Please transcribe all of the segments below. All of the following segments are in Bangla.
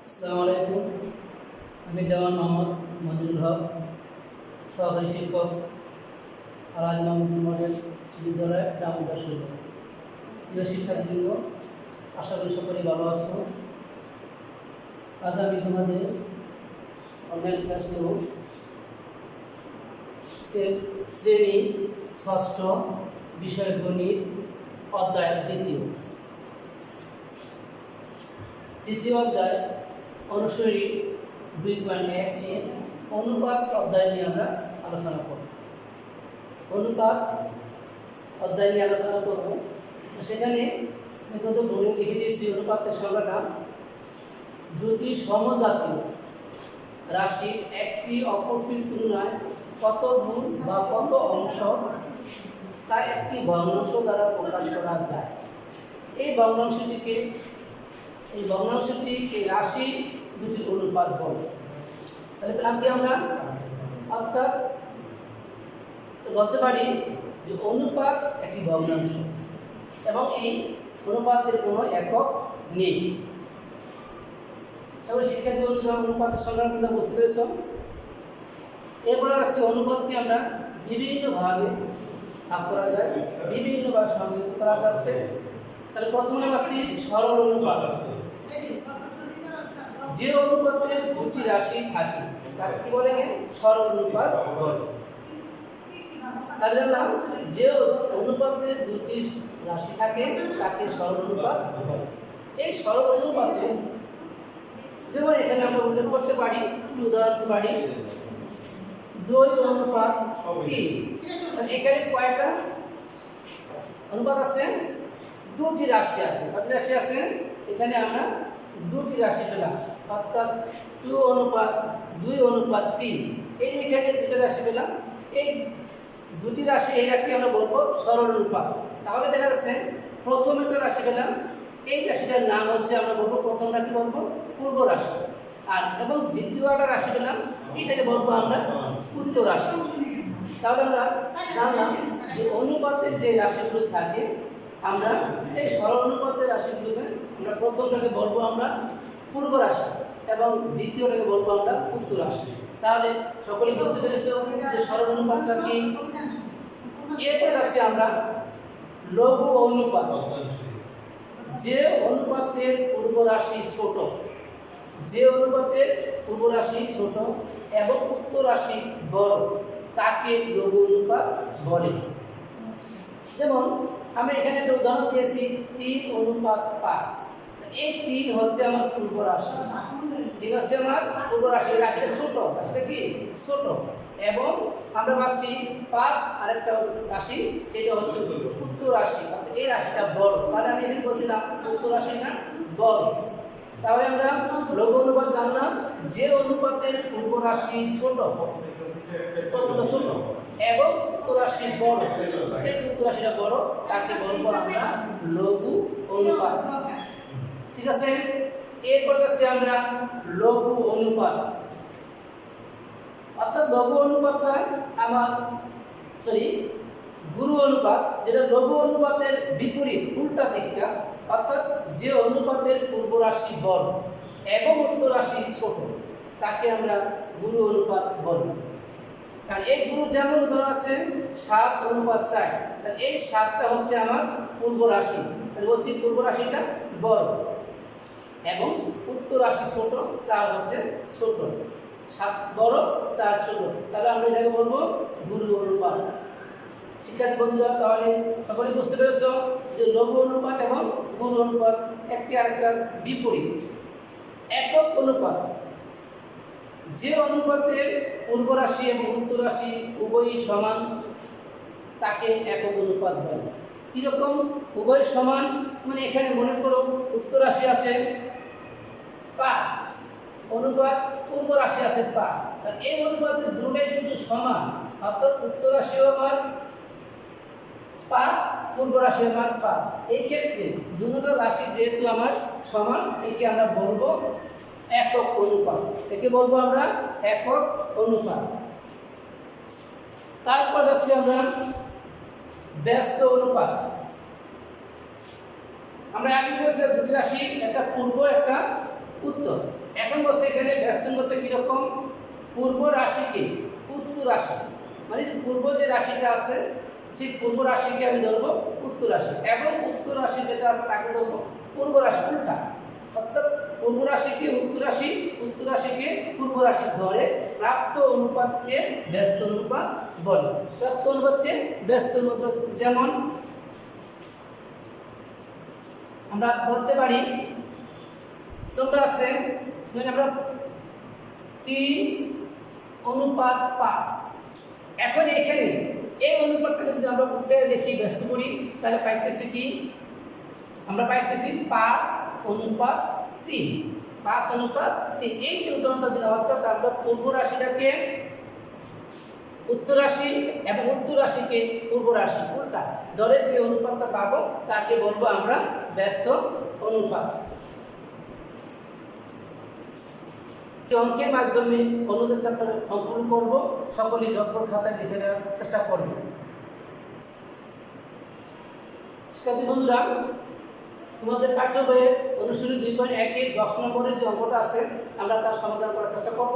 আসসালামু আলাইকুম। আমি দেওয়ান মোহাম্মদ মজিদুল হক, সহকারী শিক্ষক, আলাজ মাহমুদ মডেল বিদ্যালয় ডামুডা সুযোগ। প্রিয় শিক্ষার্থীবৃন্দ, আশা করি সকলেই ভালো আছো। আজ আমি তোমাদের অনলাইন ক্লাস করব। শ্রেণী ষষ্ঠ, বিষয় গণিত, অধ্যায় তৃতীয় অধ্যায় অনুশীলনী 2.1 অনুপাত অধ্যায় নিয়ে আমরা আলোচনা করব। অনুপাত অধ্যায় নিয়ে আলোচনা করব। সেখানে আমি তো বলে লিখে দিয়েছি অনুপাতের সংজ্ঞাটা, দুটি সমজাতীয় রাশির একটি অপরটির তুলনায় কত গুণ বা কত অংশ তা একটি ভগ্নাংশ দ্বারা প্রকাশ করা যায়। এই ভগ্নাংশটি এই রাশি দুটি অনুপাত বলে। তাহলে পেলাম কি আমরা? অর্থাৎ বলতে পারি যে অনুপাত একটি ভগ্নাংশ এবং এই অনুপাতের কোনো একক নেই। সবাই শিক্ষার্থী বন্ধুরা অনুপাতের সংজ্ঞাটা বুঝতে পেরেছ। এরপরে আছে অনুপাতকে আমরা বিভিন্নভাবে ভাগ করা যায়, বিভিন্নভাবে সংযুক্ত করা যাচ্ছে। তাহলে প্রথমে পাচ্ছি সরল অনুপাত। যে অনুপাতের দুটি রাশি থাকে তাকে কি বলে? সরল অনুপাত বলে। তাহলে যে অনুপাতের দুটি রাশি থাকে তাকে সরল অনুপাত বলে। এই সরল অনুপাতে যেমন এখানে আমরা উল্লেখ করতে পারি, উদাহরণ দিতে পারি 2:3। এখানে কয়টা অনুপাত আছে? দুটি রাশি আছে। কয়টি রাশি আছে? এখানে আমরা দুটি রাশি পেলাম, অর্থাৎ 2:3। এই এখানে দুটি রাশি পেলাম। এই দুটি রাশি এই রাশি আমরা বলবো সরল অনুপাত। তাহলে দেখা যাচ্ছে প্রথম একটা রাশি পেলাম, এই রাশিটার নাম হচ্ছে আমরা বলবো, প্রথমটা কি বলবো? পূর্ব রাশি। আর এবং দ্বিতীয় একটা রাশি পেলাম, এটাকে বলবো আমরা উত্তর রাশি। তাহলে আমরা জানলাম যে অনুপাতের যে রাশিগুলো থাকে, আমরা এই সরল অনুপাতের রাশিগুলোকে আমরা প্রথমটাকে বলবো আমরা পূর্ব রাশি এবং দ্বিতীয়টাকে বলবো আমরা উত্তর রাশি। তাহলে সকলেই বুঝতে পেরেছ যে সরল অনুপাতটা কি। এরপরে যাচ্ছি আমরা লঘু অনুপাত। যে অনুপাতের পূর্ব রাশি ছোট, যে অনুপাতের পূর্ব রাশি ছোট এবং উত্তর রাশি বড় তাকে লঘু অনুপাত বলে। যেমন আমি এখানে একটা উদাহরণ দিয়েছি 3:5। এই 3 হচ্ছে আমার পূর্ব রাশি, ঠিক হচ্ছে আমার পূর্ব রাশি। রাশিটা ছোট, রাশিটা কি ছোট, এবং আমরা পাচ্ছি 5 আরেকটা রাশি, সেটা হচ্ছে উত্তর রাশি। এই রাশিটা বড়, তাহলে আমি এখানে বলছিলাম উত্তর রাশিটা বড়। তাহলে আমরা লঘু অনুপাত জানলাম, যে অনুপাতের পূর্ব রাশি ছোট, প্রথমটা ছোট এবং উত্তর রাশি বড়, এই উত্তর রাশিটা বড়, তাকে বলবো আমরা লঘু অনুপাত। ঠিক আছে। এরপর যাচ্ছি আমরা লঘু অনুপাত। অর্থাৎ লঘু অনুপাতটা আমার গুরু অনুপাত, যেটা লঘু অনুপাতের বিপরীত, উল্টা দিকটা। অর্থাৎ যে অনুপাতের পূর্ব রাশি বড় এবং উত্তর রাশি ছোট তাকে আমরা গুরু অনুপাত বলি। কারণ এই গুরু যেমন উদাহরণ আছে 7:4। তাহলে এই 7টা হচ্ছে আমার পূর্ব রাশি, তাহলে বলছি পূর্ব রাশিটা বড় এবং উত্তর রাশি ছোট, 4 হচ্ছে ছোট। 7 বড়, 4 ছোট, তাহলে আমরা এটাকে বলবো গুরু অনুপাত। শিক্ষার্থী বন্ধুরা, তাহলে সকলে বুঝতে পেরেছ যে লঘু অনুপাত এবং গুরু অনুপাত একটি আরেকটার বিপরীত। একক অনুপাত, যে অনুপাতের পূর্ব রাশি এবং উত্তর রাশি উভয়ই সমান তাকে একক অনুপাত বলে। কিরকম উভয় সমান? মানে এখানে মনে করো উত্তর রাশি আছে 5, অনুপাত পূর্ব রাশি আছে 5, আর এই অনুপাতের দুটোটাই কিন্তু সমান। অর্থাৎ উত্তর রাশিও আমার 5, পূর্ব রাশি আমার 5। এই ক্ষেত্রে দুটো রাশি যেহেতু আমার সমান, একে আমরা বলবো একক অনুপাত। একে বলবো আমরা একক অনুপাত। তারপর যাচ্ছি আমরা ব্যস্ত অনুপাত। আমরা আগে বলেছি দুটি রাশি, একটা পূর্ব একটা উত্তর। এখন বলছে এখানে ব্যস্ত বলতে কিরকম, পূর্ব রাশিকে উত্তর রাশি, মানে পূর্ব যে রাশিটা আছে সেই পূর্ব রাশিকে আমি ধরবো উত্তর রাশি, এবং উত্তর রাশি যেটা আছে তাকে ধরবো পূর্ব রাশি, উল্টা। অর্থাৎ পূর্ব রাশিকে উত্তর রাশি, উত্তর রাশিকে পূর্ব রাশি ধরে প্রাপ্ত অনুপাতকে ব্যস্ত অনুপাত বলে। প্রাপ্ত অনুপাতকে ব্যস্ত অনুপাত, যেমন আমরা বলতে পারি তোমরা আছে আমরা 3:5। এখন এখানে এই অনুপাতটাকে যদি আমরা উল্টে দেখি ব্যস্ত করি তাহলে পাইতেছি কি, আমরা পাইতেছি 5:3। 5:3 এই যে উদাহরণটা দিলাম, অর্থাৎ আমরা পূর্ব রাশিটাকে উত্তর রাশি এবং উত্তর রাশিকে পূর্ব রাশি উল্টা ধরে যে অনুপাতটা পাবো তাকে বলবো আমরা ব্যস্ত অনুপাত। অঙ্কের মাধ্যমে অনুদের চ্যাপ্টার অঙ্কন করব, সকলেই ঝটপট খাতায় লিখে দেওয়ার চেষ্টা করব। শিক্ষার্থী বন্ধুরা, তোমাদের পাঠ্য বইয়ের অনুশীলনী 2.1-এর 10 নম্বরের যে অঙ্কটা আছে আমরা তার সমাধান করার চেষ্টা করব।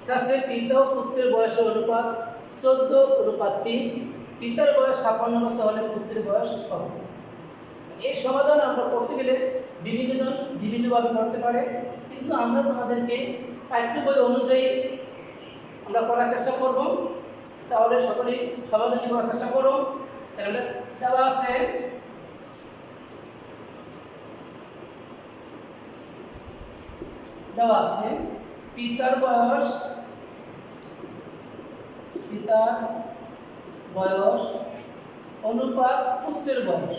এটা আছে পিতা ও পুত্রের বয়সের অনুপাত 14:3। পিতার বয়স 56 বছর হলে পুত্রের বয়স কত? এই সমাধান আমরা করতে গেলে বিভিন্নজন বিভিন্নভাবে করতে পারে, কিন্তু আমরা তোমাদেরকে পাঠ্য বই অনুযায়ী আমরা করার চেষ্টা করব। তাহলে সকলেই সমাধান করার চেষ্টা করো। তাহলে দেওয়া আছে পিতার বয়স অনুপাত পুত্রের বয়স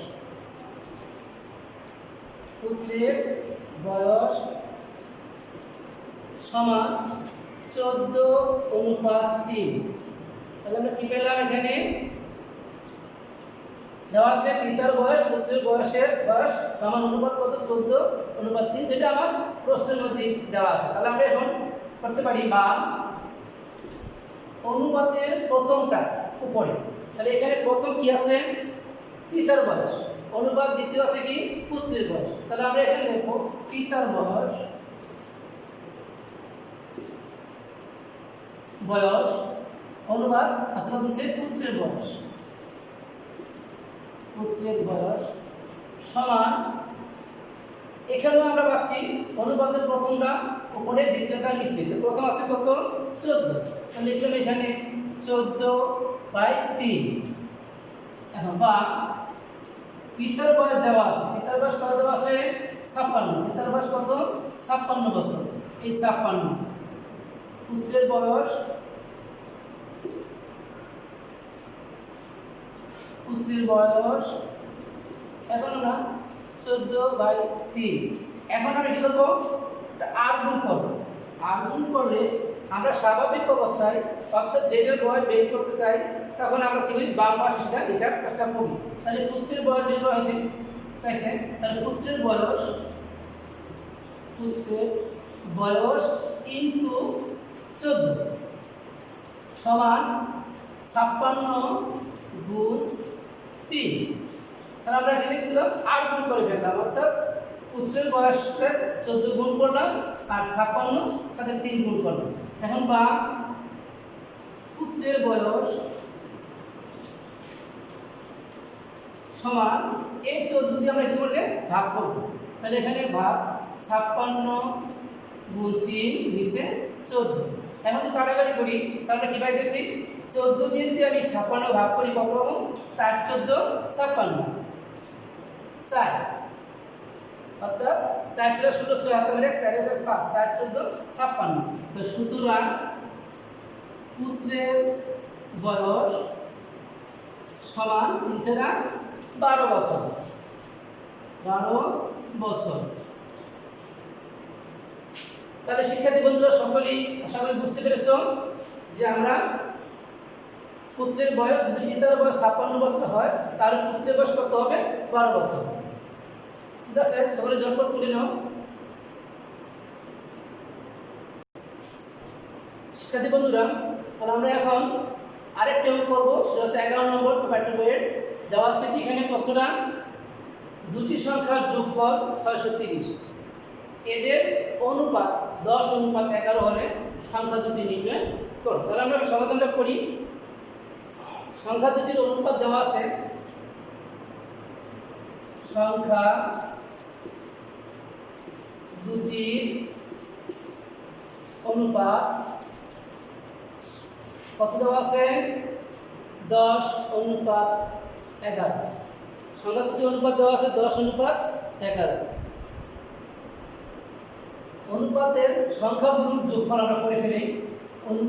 সমান 14:3। তাহলে আমরা কি পেলাম, এখানে দেওয়া আছে পিতার বয়স পুত্রের বয়সের বয়স সমান অনুপাত কত, 14:3, যেটা আমার প্রশ্নের মধ্যে দেওয়া আছে। তাহলে আমরা এখন করতে পারি বা অনুপাতের প্রথমটা উপরে, তাহলে এখানে প্রথম কি আছে, পিতার বয়স, অনুপাত দ্বিতীয় আছে কি, পুত্রের বয়স। তাহলে আমরা এখানে লিখব পিতার বয়স অনুপাত আসলে হচ্ছে পুত্রের বয়স সমান, এখানেও আমরা পাচ্ছি অনুপাতের প্রথমটা উপরে দ্বিতীয়টা নিচে। প্রথম আছে কত, 14, তাহলে লিখলাম এখানে 14/3। এখন বা পিতার বয়স দেওয়া আছে, পিতার বয়স কত দেওয়া আছে, 56। পিতার বয়স কত, 56 বছর, এই 56। পুত্রের বয়স এখন আমরা 14/3। এখন আমরা কি করবো, আর গুণ করবো। আর গুণ করলে আমরা স্বাভাবিক অবস্থায় অর্থাৎ যেটার বয়স বের করতে চাই তখন আমরা কি করি, বাম পাশে সেটা লেখার চেষ্টা করি। তাহলে পুত্রের বয়স বের করা হয়েছে চাইছে, তাহলে পুত্রের বয়স ইন্টু 14 সমান 56/3। তাহলে আমরা এখানে কি করলাম, 8 গুণ করে ফেললাম, অর্থাৎ পুত্রের বয়সটা 14 গুণ করলাম আর 56 সাথে 3 গুণ করলাম। এখন বা পুত্রের বয়স সমান এই 14 দিয়ে আমরা কি করলে ভাগ করব, তাহলে এখানে ভাগ 56/3 নিচে 14। এখন যদি কাটাকাটি করি তাহলে কি পাইতেছি, 14 দিয়ে যদি আমি 56 ভাগ করি কত পাবো, 4×14=56, 4 অর্থাৎ 4×16 হাতে মিলে 4×5, 4×14=56। তো সুতরাং পুত্রের বয়স সমান 12 বছর। তাহলে শিক্ষার্থী বন্ধুরা সকলেই আশা করি বুঝতে পেরেছ যে আমরা পুত্রের বয়স, যদি পিতার বয়স 56 বছর হয় তাহলে পুত্রের বয়স কত হবে, 12 বছর। ঠিক আছে, সকলে ঝটপট তুলে নাও। শিক্ষার্থী বন্ধুরা, তাহলে আমরা এখন আরেকটা অঙ্ক করবো, সেটা হচ্ছে 11 নম্বর পাঠ্য বইয়ের। দেওয়া আছে এখানে প্রশ্নটা, দুটি সংখ্যার যোগফল 630। এদের অনুপাত 10:11 হলে সংখ্যা দুটি নির্ণয় করো। তাহলে আমরা সমাধানটা করি। সংখ্যা দুটির অনুপাত দেওয়া আছে, সংখ্যা দুটির অনুপাত কত দেওয়া আছে? 10:11। সংখ্যা দুটির অনুপাত দেওয়া আছে 10:11। অনুপাতের সংখ্যাগুলোর যোগফল আমরা করে ফেলি।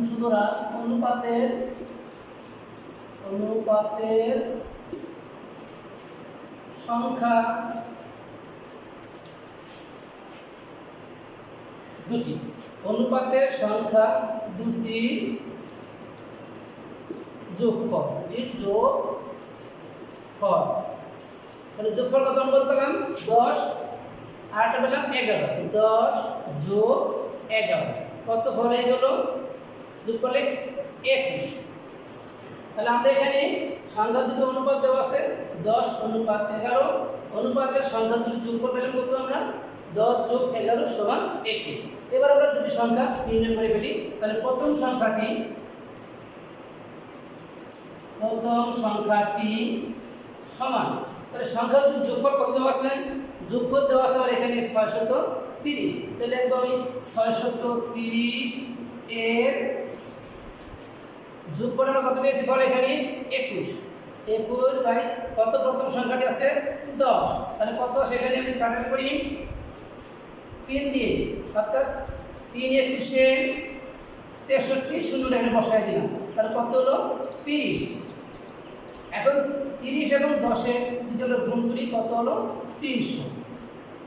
সুতরাং অনুপাতের সংখ্যা দুটি, অনুপাতের সংখ্যা দুটি যোগফল, তাহলে যোগফল কত আমরা পেলাম? 10 আর একটা পেলাম 11। 10 যোগ 11 কত ফল হয়ে গেল? যোগ করলে 21। তাহলে আমরা এখানে সংখ্যা দুটো অনুপাত দেওয়া আছে 10:11। অনুপাতের সংখ্যা দুটি যোগ করে পেলাম কত আমরা? 10 যোগ 11 সমান 21। এবার আমরা দুটি সংখ্যা নির্ণয় করে ফেলি। তাহলে প্রথম সংখ্যাটি সমান, তাহলে সংখ্যা দুটির যোগফল কত দেওয়া আছে? যোগফল দেওয়া আছে আমার এখানে 630। তাহলে একদম আমি 630 এর যোগ করে আমরা কত পেয়েছি? ফল এখানে 21। 21 বাই কত প্রথম সংখ্যাটি আছে? 10। তাহলে কত সেখানে আমি কাটাকাটি করি 3 দিয়ে, অর্থাৎ 3 21 63 শূন্যটা এখানে বসায় দিলাম। তাহলে কত হলো? 30। এখন 30 এবং 10 যদি আমরা গুণ করি কত হলো? 300।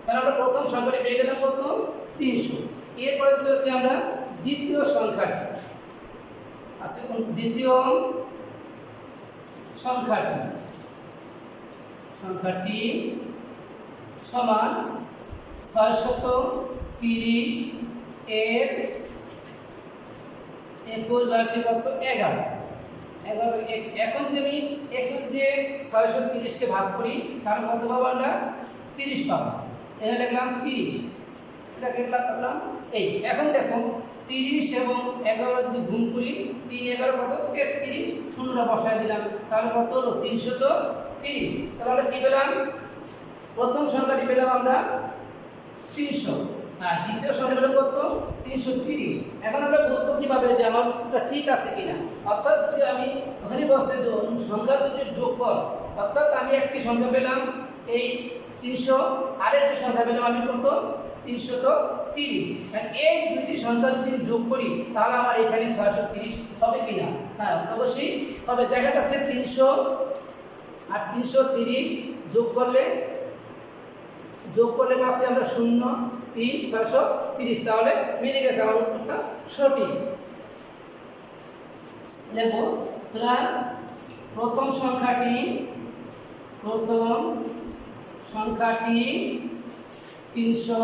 তাহলে আমরা প্রথম সংখ্যাটি পেয়ে গেলাম কত? 300। এরপরে চলে যাচ্ছে আমরা দ্বিতীয় সংখ্যাটি। আচ্ছা, দ্বিতীয় সংখ্যাটি সমান 630 এর 21 ভাগ কত? 11। এখন যদি আমি 21 দিয়ে 630 কে ভাগ করি তাহলে কত পাবো? আমরা 30 পাবো। এখানে লিখলাম 30, এটা লিখলাম এই। এখন দেখো 30 এবং 11 যদি গুণ করি 3 11 কত? 33, শূন্যটা বসায় দিলাম। তাহলে কত হলো? 330। তাহলে আমরা কি পেলাম? প্রথম সংখ্যাটি পেলাম আমরা 300, আর দ্বিতীয় সংখ্যা পেলাম কত? 330। এখন আমরা বুঝবো কিভাবে যে আমার উত্তরটা ঠিক আছে কিনা। অর্থাৎ যদি আমি ওখানে বসছে যে সংখ্যা দুটির যোগফল, অর্থাৎ আমি একটি সংখ্যা পেলাম এই 300, আরেকটি সংখ্যা পেলাম আমি কত? 330। এই দুটি সংখ্যা যদি যোগ করি তাহলে আমার এখানে 630 হবে কিনা? হ্যাঁ, অবশ্যই হবে। দেখা যাচ্ছে 300 আর 330 যোগ করলে পাচ্ছি আমরা 0, 3, 630। তাহলে মিলে গেছে, আমার উত্তরটা সঠিক। দেখো তাহলে প্রথম সংখ্যাটি 300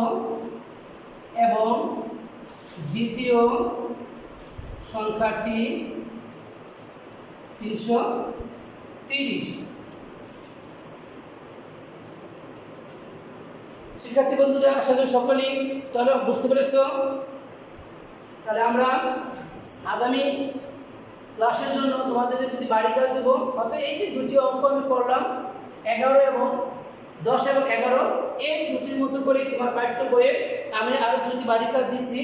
এবং দ্বিতীয় সংখ্যাটি 330। শিক্ষার্থী বন্ধুরা, আশা করি সকলেই তাহলে বুঝতে পেরেছ। তাহলে আমরা আগামী ক্লাসের জন্য তোমাদের যদি বাড়ি কাজ দেবো, অর্থাৎ এই যে দুটি অঙ্ক আমি করলাম 11 এবং 10 এবং 11, এই দুটির মতো করে তোমার পাঠ্য বইয়ে আমি আরও দুটি বাড়ির কাজ দিচ্ছি।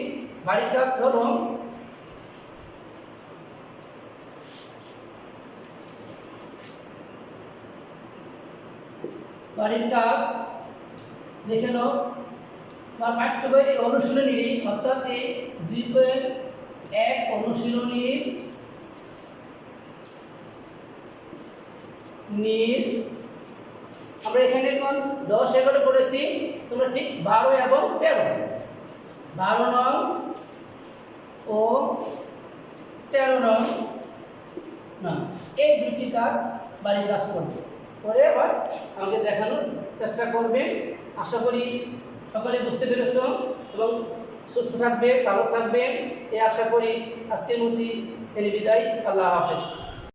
বাড়ির কাজ ধরো বাড়ির কাজ দেখে নাও। তোমার পাঠ্য বই এই অনুশীলনী, অর্থাৎ এই 2.1 অনুশীলনীর আমরা এখানে এখন 10 11 পড়েছি, তোমরা ঠিক 12 এবং 13, 12 নং ও 13 নং না, এই দুটি কাজ বাড়ির কাজ করবে, করে আবার আমাকে দেখানোর চেষ্টা করবে। আশা করি সকলে বুঝতে পেরেছ এবং সুস্থ থাকবে, ভালো থাকবে এই আশা করি। আজকের মধ্যে বিদায়। আল্লাহ হাফেজ।